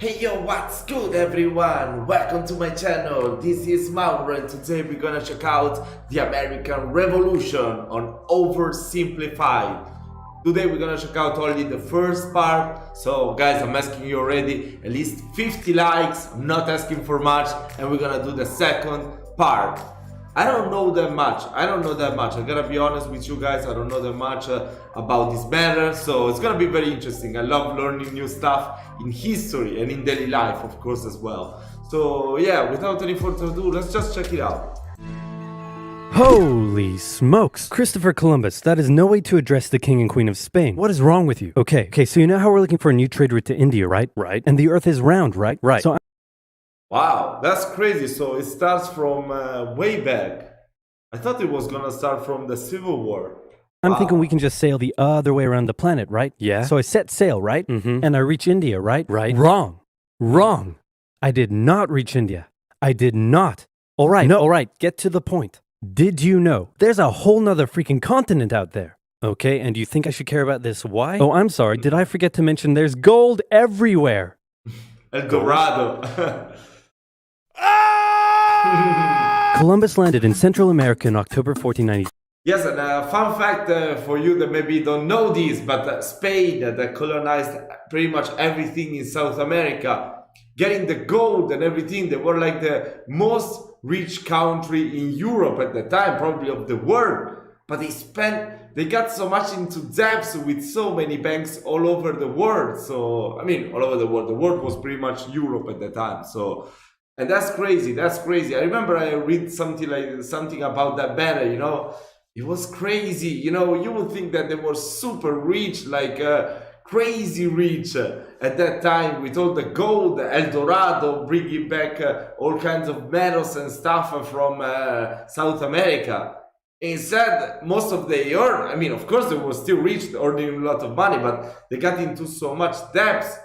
Hey yo, what's good everyone? Welcome to my channel. This is Mauro and today we're gonna check out the American Revolution on Oversimplified. Today we're gonna check out only the first part. So guys, I'm asking you already at least 50 likes. I'm not asking for much, and we're gonna do the second part. I don't know that much. I gotta be honest with you guys. I don't know that much about this matter. So it's gonna be very interesting. I love learning new stuff in history and in daily life, of course, as well. So yeah, without any further ado, let's just check it out. Holy smokes! Christopher Columbus, that is no way to address the King and Queen of Spain. What is wrong with you? Okay, so you know how we're looking for a new trade route to India, right? Right. And the earth is round, right? Right. So Wow, that's crazy. So it starts from way back. I thought it was gonna start from the Civil War. I'm thinking we can just sail the other way around the planet, right? Yeah. So I set sail, right? And I reach India, right? Right. Wrong. I did not reach India. I did not. All right, get to the point. Did you know there's a whole nother freaking continent out there? Okay, and do you think I should care about this? Why? Oh, I'm sorry. Did I forget to mention there's gold everywhere? El Dorado. Columbus landed in Central America in October 1490. Yes, and a fun fact for you that maybe don't know this, but Spain that colonized pretty much everything in South America, getting the gold and everything. They were like the most rich country in Europe at the time, probably of the world. But they got so much into debts with so many banks all over the world. So, I mean, all over the world. The world was pretty much Europe at the time. So, and that's crazy. I remember I read something about that matter, you know. It was crazy, you know. You would think that they were super rich, like crazy rich at that time with all the gold, El Dorado, bringing back all kinds of metals and stuff from South America. Instead, most of the I mean, of course, they were still rich, earning a lot of money, but they got into so much debts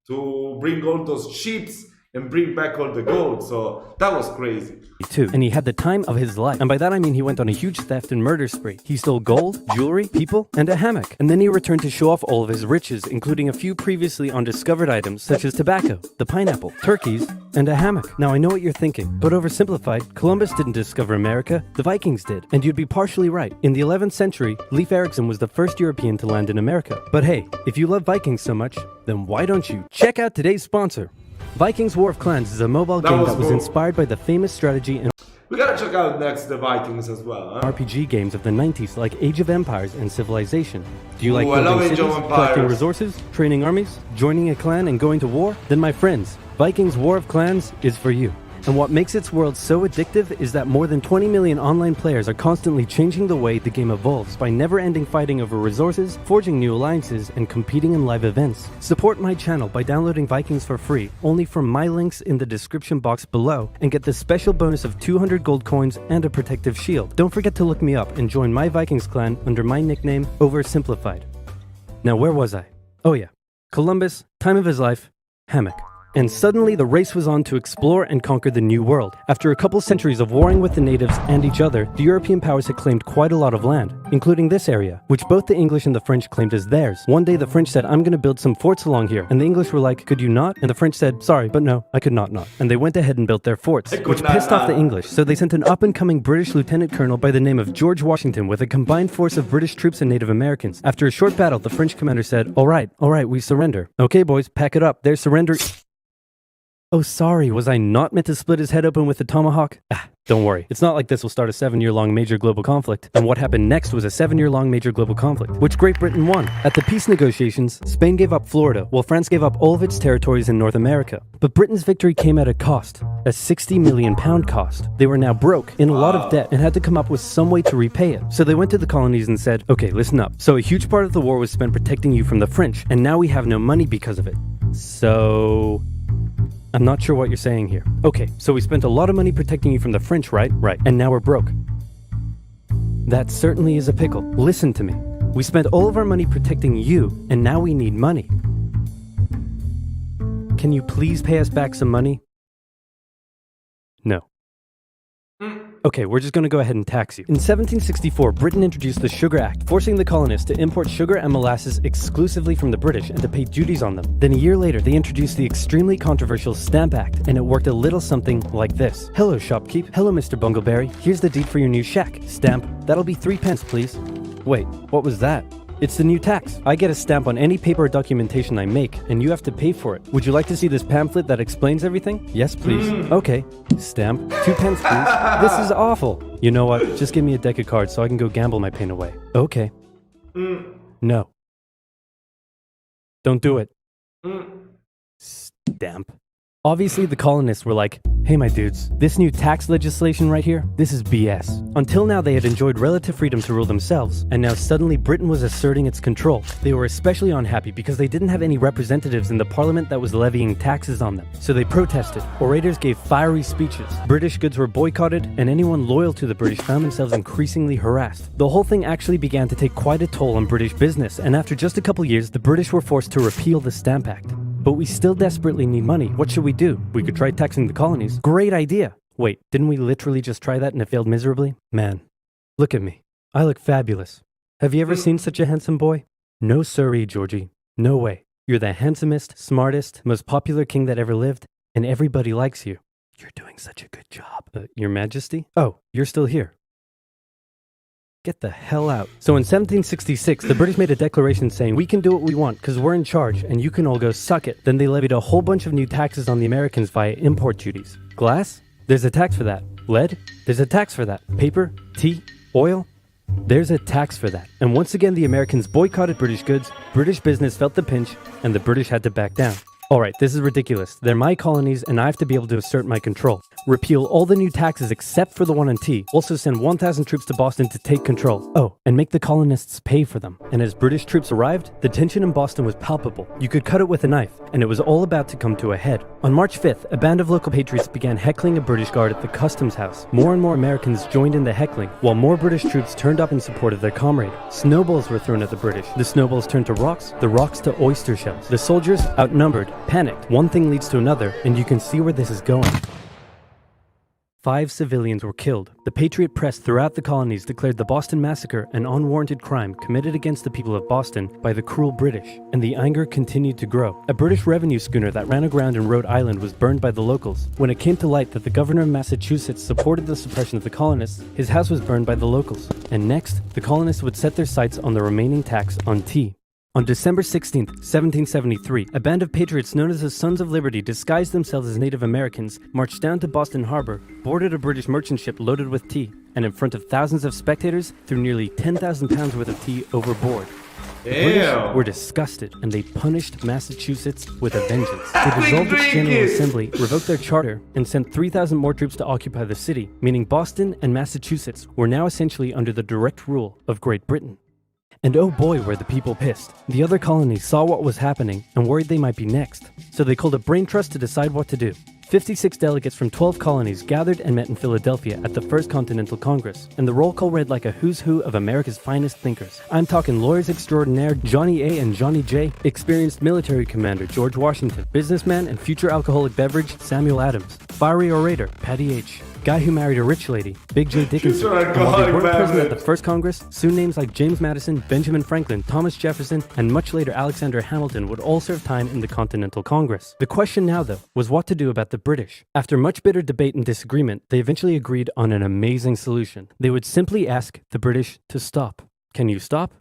to bring all those ships and bring back all the gold. So that was crazy. Too. And he had the time of his life. And by that I mean he went on a huge theft and murder spree. He stole gold, jewelry, people, and a hammock. And then he returned to show off all of his riches, including a few previously undiscovered items such as tobacco, the pineapple, turkeys, and a hammock. Now I know what you're thinking, but oversimplified, Columbus didn't discover America, the Vikings did. And you'd be partially right. In the 11th century, Leif Erikson was the first European to land in America. But hey, if you love Vikings so much, then why don't you check out today's sponsor? Vikings War of Clans is a mobile game that was inspired by the famous strategy and we gotta check out next the Vikings as well, huh? RPG games of the 90s like Age of Empires and Civilization. Do you like I love building Age of cities, Empires. collecting resources, training armies, joining a clan and going to war? Then my friends, Vikings War of Clans is for you. And what makes its world so addictive is that more than 20 million online players are constantly changing the way the game evolves by never-ending fighting over resources, forging new alliances, and competing in live events. Support my channel by downloading Vikings for free, only from my links in the description box below, and get the special bonus of 200 gold coins and a protective shield. Don't forget to look me up and join my Vikings clan under my nickname, Oversimplified. Now where was I? Oh yeah, Columbus, time of his life, hammock. And suddenly the race was on to explore and conquer the New World. After a couple centuries of warring with the natives and each other, the European powers had claimed quite a lot of land, including this area, which both the English and the French claimed as theirs. One day the French said, "I'm gonna build some forts along here." And the English were like, "Could you not?" And the French said, "Sorry, but no, I could not." And they went ahead and built their forts, which pissed off the English, so they sent an up-and-coming British lieutenant colonel by the name of George Washington with a combined force of British troops and Native Americans. After a short battle, the French commander said, all right, we surrender." "Okay, boys, pack it up. They're surrendering." Oh, sorry, was I not meant to split his head open with a tomahawk? Don't worry, it's not like this will start a 7-year-long major global conflict. And what happened next was a 7-year-long major global conflict, which Great Britain won. At the peace negotiations, Spain gave up Florida, while France gave up all of its territories in North America. But Britain's victory came at a cost, a £60 million cost. They were now broke, in a lot of debt, and had to come up with some way to repay it. So they went to the colonies and said, okay, listen up. So a huge part of the war was spent protecting you from the French, and now we have no money because of it. So I'm not sure what you're saying here. Okay, so we spent a lot of money protecting you from the French, right? Right. And now we're broke. That certainly is a pickle. Listen to me. We spent all of our money protecting you, and now we need money. Can you please pay us back some money? No. Okay, we're just gonna go ahead and tax you. In 1764, Britain introduced the Sugar Act, forcing the colonists to import sugar and molasses exclusively from the British and to pay duties on them. Then a year later, they introduced the extremely controversial Stamp Act, and it worked a little something like this. Hello, shopkeep. Hello, Mr. Bungleberry. Here's the deed for your new shack. Stamp. That'll be 3 pence, please. Wait, what was that? It's the new tax. I get a stamp on any paper or documentation I make, and you have to pay for it. Would you like to see this pamphlet that explains everything? Yes, please. Okay. Stamp. 2 pence, please. This is awful. You know what? Just give me a deck of cards so I can go gamble my pain away. Okay. No. Don't do it. Stamp. Obviously, the colonists were like, hey my dudes, this new tax legislation right here, this is BS. Until now they had enjoyed relative freedom to rule themselves, and now suddenly Britain was asserting its control. They were especially unhappy because they didn't have any representatives in the parliament that was levying taxes on them. So they protested, orators gave fiery speeches, British goods were boycotted, and anyone loyal to the British found themselves increasingly harassed. The whole thing actually began to take quite a toll on British business, and after just a couple years, the British were forced to repeal the Stamp Act. But we still desperately need money. What should we do? We could try taxing the colonies. Great idea. Wait, didn't we literally just try that and it failed miserably? Man, look at me. I look fabulous. Have you ever seen such a handsome boy? No siree, Georgie. No way. You're the handsomest, smartest, most popular king that ever lived, and everybody likes you. You're doing such a good job. Your Majesty? Oh, you're still here. Get the hell out. So in 1766, the British made a declaration saying, we can do what we want because we're in charge and you can all go suck it. Then they levied a whole bunch of new taxes on the Americans via import duties. Glass? There's a tax for that. Lead? There's a tax for that. Paper? Tea? Oil? There's a tax for that. And once again, the Americans boycotted British goods, British business felt the pinch, and the British had to back down. Alright, this is ridiculous. They're my colonies and I have to be able to assert my control. Repeal all the new taxes except for the one on tea. Also send 1,000 troops to Boston to take control. Oh, and make the colonists pay for them. And as British troops arrived, the tension in Boston was palpable. You could cut it with a knife, and it was all about to come to a head. On March 5th, a band of local patriots began heckling a British guard at the customs house. More and more Americans joined in the heckling, while more British troops turned up in support of their comrade. Snowballs were thrown at the British. The snowballs turned to rocks, the rocks to oyster shells. The soldiers, outnumbered, panicked. One thing leads to another, and you can see where this is going. 5 civilians were killed. The Patriot press throughout the colonies declared the Boston Massacre an unwarranted crime committed against the people of Boston by the cruel British, and the anger continued to grow. A British revenue schooner that ran aground in Rhode Island was burned by the locals. When it came to light that the governor of Massachusetts supported the suppression of the colonists, his house was burned by the locals. And next, the colonists would set their sights on the remaining tax on tea. On December 16, 1773, a band of patriots known as the Sons of Liberty disguised themselves as Native Americans, marched down to Boston Harbor, boarded a British merchant ship loaded with tea, and in front of thousands of spectators, threw nearly 10,000 pounds worth of tea overboard. The British were disgusted, and they punished Massachusetts with a vengeance. They dissolved its General Assembly, revoked their charter, and sent 3,000 more troops to occupy the city, meaning Boston and Massachusetts were now essentially under the direct rule of Great Britain. And oh boy, were the people pissed. The other colonies saw what was happening and worried they might be next. So they called a brain trust to decide what to do. 56 delegates from 12 colonies gathered and met in Philadelphia at the First Continental Congress, and the roll call read like a who's who of America's finest thinkers. I'm talking lawyers extraordinaire Johnny A and Johnny J, experienced military commander George Washington, businessman and future alcoholic beverage Samuel Adams, fiery orator Patty H., guy who married a rich lady, Big J. Dickinson, and while they weren't present at the first Congress, soon names like James Madison, Benjamin Franklin, Thomas Jefferson, and much later Alexander Hamilton would all serve time in the Continental Congress. The question now, though, was what to do about the British. After much bitter debate and disagreement, they eventually agreed on an amazing solution. They would simply ask the British to stop. Can you stop?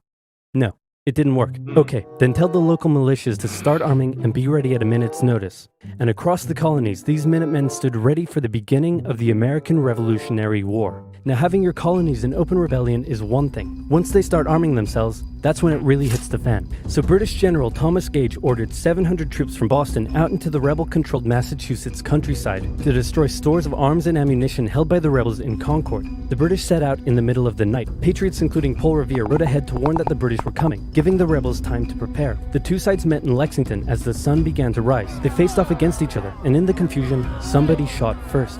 No. It didn't work. Okay, then tell the local militias to start arming and be ready at a minute's notice. And across the colonies, these Minutemen stood ready for the beginning of the American Revolutionary War. Now, having your colonies in open rebellion is one thing. Once they start arming themselves, that's when it really hits the fan. So British General Thomas Gage ordered 700 troops from Boston out into the rebel-controlled Massachusetts countryside to destroy stores of arms and ammunition held by the rebels in Concord. The British set out in the middle of the night. Patriots including Paul Revere rode ahead to warn that the British were coming, giving the rebels time to prepare. The two sides met in Lexington as the sun began to rise. They faced off against each other, and in the confusion, somebody shot first.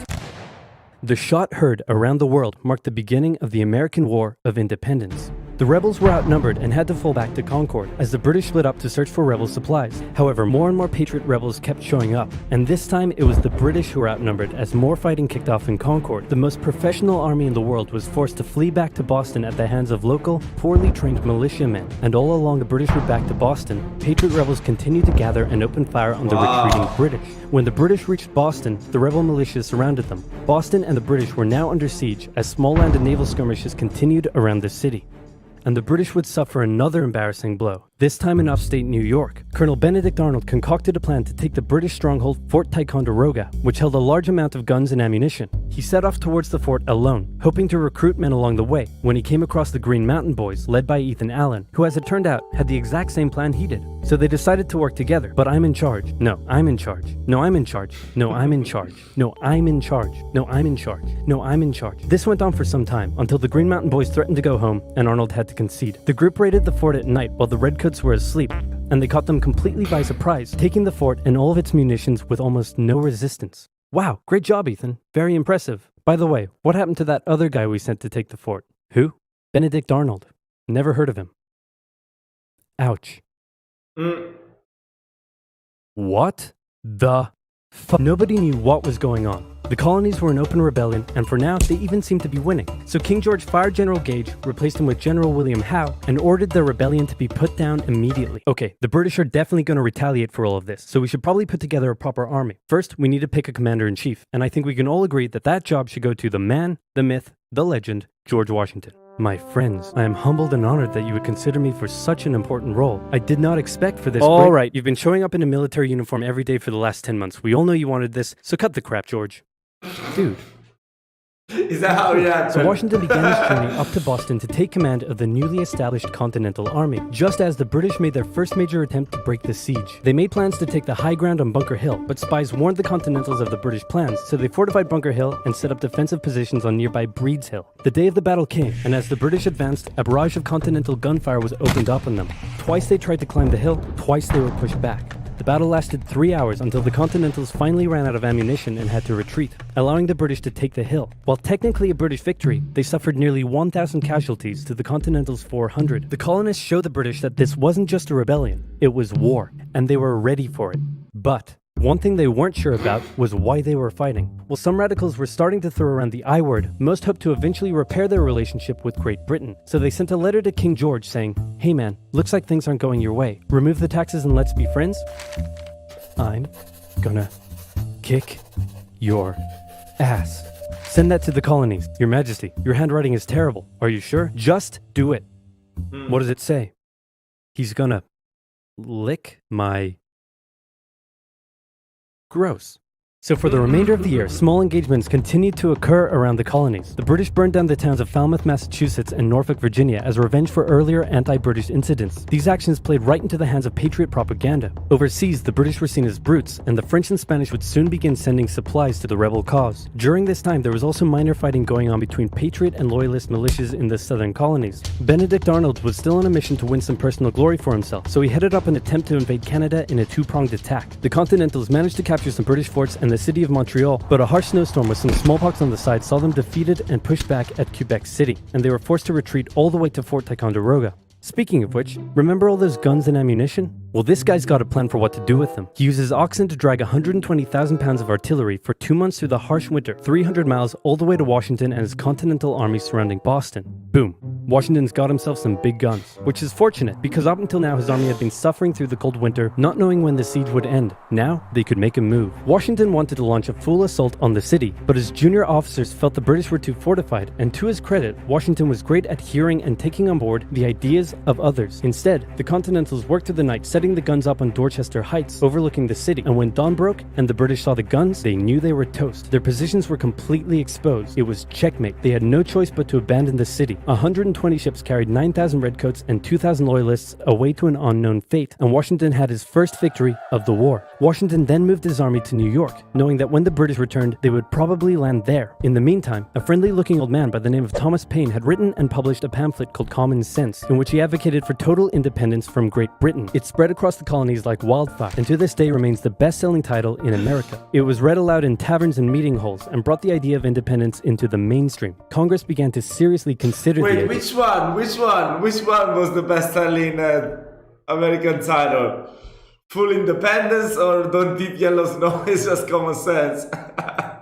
The shot heard around the world marked the beginning of the American War of Independence. The rebels were outnumbered and had to fall back to Concord as the British split up to search for rebel supplies. However, more and more Patriot rebels kept showing up, and this time it was the British who were outnumbered as more fighting kicked off in Concord. The most professional army in the world was forced to flee back to Boston at the hands of local, poorly trained militiamen. And all along the British route back to Boston, Patriot rebels continued to gather and open fire on the retreating British. When the British reached Boston, the rebel militias surrounded them. Boston and the British were now under siege as small land and naval skirmishes continued around the city. And the British would suffer another embarrassing blow, this time in upstate New York. Colonel Benedict Arnold concocted a plan to take the British stronghold Fort Ticonderoga, which held a large amount of guns and ammunition. He set off towards the fort alone, hoping to recruit men along the way, when he came across the Green Mountain Boys, led by Ethan Allen, who, as it turned out, had the exact same plan he did. So they decided to work together. But I'm in charge. No, I'm in charge. No, I'm in charge. No, I'm in charge. No, I'm in charge. No, I'm in charge. No, I'm in charge. This went on for some time, until the Green Mountain Boys threatened to go home, and Arnold had to concede. The group raided the fort at night while the Redcoats were asleep, and they caught them completely by surprise, taking the fort and all of its munitions with almost no resistance. Wow, great job, Ethan. Very impressive. By the way, what happened to that other guy we sent to take the fort? Who? Benedict Arnold. Never heard of him. Ouch. What the fuck? Nobody knew what was going on. The colonies were in open rebellion, and for now, they even seemed to be winning. So King George fired General Gage, replaced him with General William Howe, and ordered the rebellion to be put down immediately. Okay, the British are definitely going to retaliate for all of this, so we should probably put together a proper army. First, we need to pick a commander-in-chief, and I think we can all agree that that job should go to the man, the myth, the legend, George Washington. My friends, I am humbled and honored that you would consider me for such an important role. I did not expect for this. All right, you've been showing up in a military uniform every day for the last 10 months. We all know you wanted this, so cut the crap, George. Dude. Is that how it happened? So Washington began his journey up to Boston to take command of the newly established Continental Army, just as the British made their first major attempt to break the siege. They made plans to take the high ground on Bunker Hill, but spies warned the Continentals of the British plans, so they fortified Bunker Hill and set up defensive positions on nearby Breed's Hill. The day of the battle came, and as the British advanced, a barrage of Continental gunfire was opened up on them. Twice they tried to climb the hill, twice they were pushed back. The battle lasted 3 hours until the Continentals finally ran out of ammunition and had to retreat, allowing the British to take the hill. While technically a British victory, they suffered nearly 1,000 casualties to the Continentals' 400. The colonists showed the British that this wasn't just a rebellion, it was war, and they were ready for it. But one thing they weren't sure about was why they were fighting. While some radicals were starting to throw around the I word, most hoped to eventually repair their relationship with Great Britain. So they sent a letter to King George saying, "Hey man, looks like things aren't going your way. Remove the taxes and let's be friends? I'm gonna kick your ass." Send that to the colonies. Your Majesty, your handwriting is terrible. Are you sure? Just do it. What does it say? He's gonna lick my... Gross. So for the remainder of the year, small engagements continued to occur around the colonies. The British burned down the towns of Falmouth, Massachusetts and Norfolk, Virginia as revenge for earlier anti-British incidents. These actions played right into the hands of Patriot propaganda. Overseas, the British were seen as brutes, and the French and Spanish would soon begin sending supplies to the rebel cause. During this time, there was also minor fighting going on between Patriot and Loyalist militias in the southern colonies. Benedict Arnold was still on a mission to win some personal glory for himself, so he headed up an attempt to invade Canada in a two-pronged attack. The Continentals managed to capture some British forts and the city of Montreal, but a harsh snowstorm with some smallpox on the side saw them defeated and pushed back at Quebec City, and they were forced to retreat all the way to Fort Ticonderoga. Speaking of which, remember all those guns and ammunition? Well, this guy's got a plan for what to do with them. He uses oxen to drag 120,000 pounds of artillery for 2 months through the harsh winter, 300 miles all the way to Washington and his Continental Army surrounding Boston. Boom. Washington's got himself some big guns, which is fortunate because up until now his army had been suffering through the cold winter, not knowing when the siege would end. Now, they could make a move. Washington wanted to launch a full assault on the city, but his junior officers felt the British were too fortified, and to his credit, Washington was great at hearing and taking on board the ideas of others. Instead, the Continentals worked through the night setting the guns up on Dorchester Heights, overlooking the city, and when dawn broke and the British saw the guns, they knew they were toast. Their positions were completely exposed. It was checkmate. They had no choice but to abandon the city. 120 ships carried 9,000 redcoats and 2,000 loyalists away to an unknown fate, and Washington had his first victory of the war. Washington then moved his army to New York, knowing that when the British returned, they would probably land there. In the meantime, a friendly-looking old man by the name of Thomas Paine had written and published a pamphlet called Common Sense, in which he advocated for total independence from Great Britain. It spread spread across the colonies like wildfire, and to this day remains the best-selling title in America. It was read aloud in taverns and meeting halls, and brought the idea of independence into the mainstream. Congress began to seriously consider the idea. Which one was the best-selling American title? Full independence or Don't Eat Yellow Snow? It's just common sense.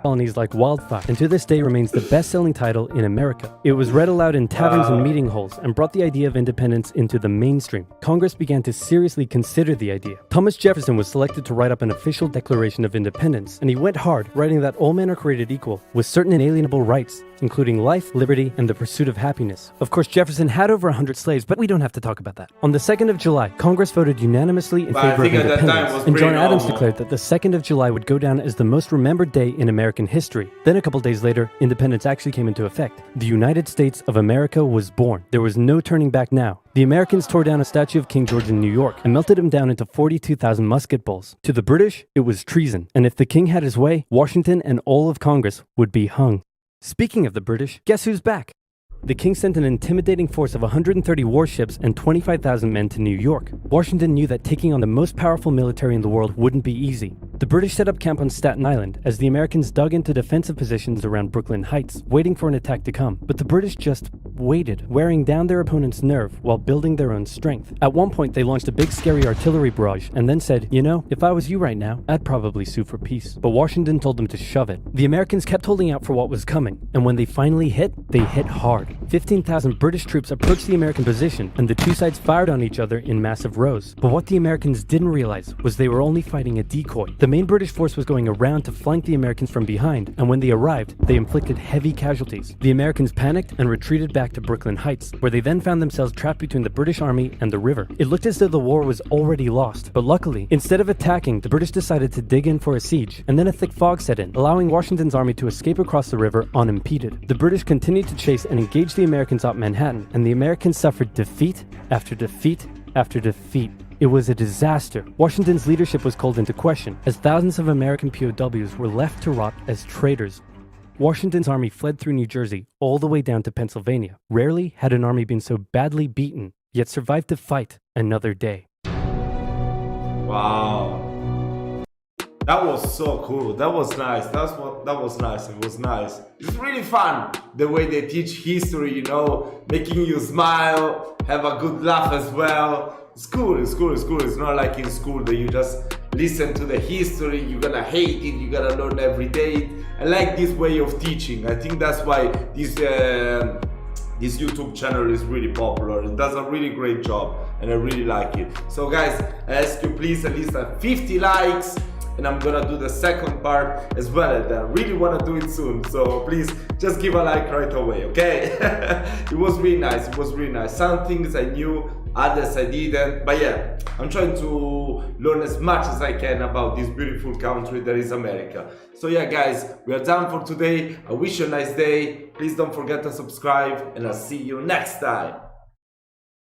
Colonies like wildfire, and to this day remains the best-selling title in America. It was read aloud in taverns and meeting halls, and brought the idea of independence into the mainstream. Congress began to seriously consider the idea. Thomas Jefferson was selected to write up an official Declaration of Independence, and he went hard, writing that all men are created equal, with certain inalienable rights, including life, liberty, and the pursuit of happiness. Of course, Jefferson had over 100 slaves, but we don't have to talk about that. On the 2nd of July, Congress voted unanimously in favor of independence, and John Adams declared that the 2nd of July would go down as the most remembered day in American history. Then a couple days later, independence actually came into effect. The United States of America was born. There was no turning back now. The Americans tore down a statue of King George in New York and melted him down into 42,000 musket balls. To the British, it was treason. And if the king had his way, Washington and all of Congress would be hung. Speaking of the British, guess who's back? The king sent an intimidating force of 130 warships and 25,000 men to New York. Washington knew that taking on the most powerful military in the world wouldn't be easy. The British set up camp on Staten Island as the Americans dug into defensive positions around Brooklyn Heights, waiting for an attack to come. But the British just waited, wearing down their opponent's nerve while building their own strength. At one point, they launched a big scary artillery barrage and then said, you know, if I was you right now, I'd probably sue for peace. But Washington told them to shove it. The Americans kept holding out for what was coming, and when they finally hit, they hit hard. 15,000 British troops approached the American position, and the two sides fired on each other in massive rows. But what the Americans didn't realize was they were only fighting a decoy. The main British force was going around to flank the Americans from behind, and when they arrived, they inflicted heavy casualties. The Americans panicked and retreated back to Brooklyn Heights, where they then found themselves trapped between the British army and the river. It looked as though the war was already lost, but luckily, instead of attacking, the British decided to dig in for a siege, and then a thick fog set in, allowing Washington's army to escape across the river unimpeded. The British continued to chase and engage the Americans at Manhattan, and the Americans suffered defeat after defeat after defeat. It was a disaster. Washington's leadership was called into question, as thousands of American POWs were left to rot as traitors. Washington's army fled through New Jersey all the way down to Pennsylvania. Rarely had an army been so badly beaten, yet survived to fight another day. Wow. That was so cool. That was nice. That was nice. It was nice. It's really fun the way they teach history, you know, making you smile, have a good laugh as well. It's cool. It's not like in school that you just listen to the history, you're gonna hate it, you gotta learn every day. I like this way of teaching. I think that's why this YouTube channel is really popular. It does a really great job and I really like it. So guys, I ask you please at least 50 likes, and I'm gonna do the second part as well, and I really wanna do it soon, so please just give a like right away, okay? It was really nice. Some things I knew, others I didn't, but yeah, I'm trying to learn as much as I can about this beautiful country that is America. So yeah guys, we are done for today. I wish you a nice day. Please don't forget to subscribe, and I'll see you next time.